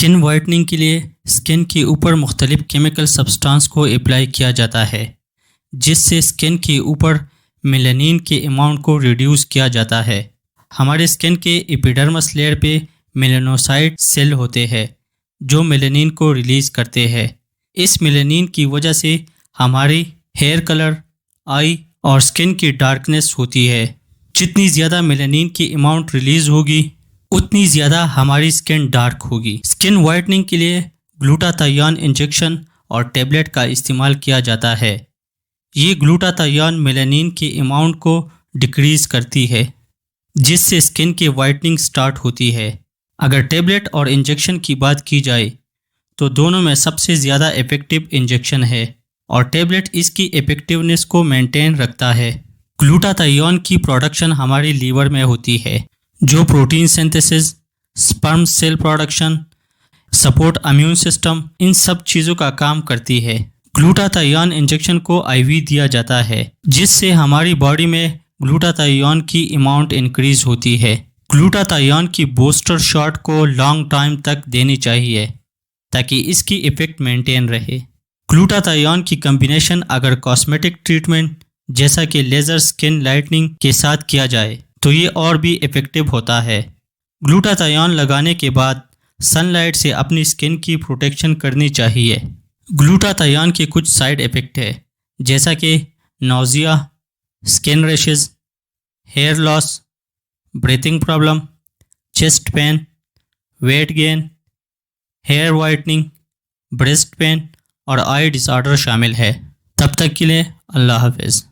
Skin whitening کے لیے skin کے اوپر مختلف کیمیکل سبسٹانس کو اپلائی کیا جاتا ہے، جس سے اسکن کے اوپر میلانین کے اماؤنٹ کو ریڈیوس کیا جاتا ہے۔ ہمارے اسکن کے ایپیڈرمس لیئر پہ میلانوسائٹ سیل ہوتے ہیں جو میلانین کو ریلیز کرتے ہیں۔ اس میلانین کی وجہ سے ہماری ہیئر کلر، آئی اور اسکن کی ڈارکنیس ہوتی ہے۔ جتنی زیادہ میلانین کی اماؤنٹ ریلیز ہوگی اتنی زیادہ ہماری اسکن ڈارک ہوگی۔ اسکن وائٹننگ کے لیے گلوٹاتھیون انجیکشن اور ٹیبلٹ کا استعمال کیا جاتا ہے۔ یہ گلوٹاتھیون میلانین کی اماؤنٹ کو ڈکریز کرتی ہے، جس سے اسکن کی وائٹننگ سٹارٹ ہوتی ہے۔ اگر ٹیبلٹ اور انجیکشن کی بات کی جائے تو دونوں میں سب سے زیادہ ایفیکٹو انجیکشن ہے، اور ٹیبلٹ اس کی ایفیکٹونیس کو مینٹین رکھتا ہے۔ گلوٹاتھیون کی پروڈکشن ہماری لیور میں ہوتی ہے، جو protein synthesis, sperm cell production, support immune system, ان سب چیزوں کا کام کرتی ہے۔ گلوٹاتھیون انجیکشن کو آئی وی دیا جاتا ہے، جس سے ہماری باڈی میں گلوٹاتھیون کی اماؤنٹ انکریز ہوتی ہے۔ گلوٹاتھیون کی بوسٹر شاٹ کو لانگ ٹائم تک دینی چاہیے تاکہ اس کی ایفیکٹ مینٹین رہے۔ گلوٹاتھیون کی کمبینیشن اگر کاسمیٹک ٹریٹمنٹ جیسا کہ لیزر سکن لائٹننگ کے ساتھ کیا جائے تو یہ اور بھی ایفیکٹو ہوتا ہے۔ گلوٹاتھیون لگانے کے بعد سن لائٹ سے اپنی سکن کی پروٹیکشن کرنی چاہیے۔ گلوٹاتھیون کے کچھ سائیڈ ایفیکٹ ہے، جیسا کہ nausea, skin rashes, hair loss, breathing problem, chest pain, weight gain, hair whitening, breast pain اور آئی ڈس آرڈر شامل ہے۔ تب تک کے لیے اللہ حافظ۔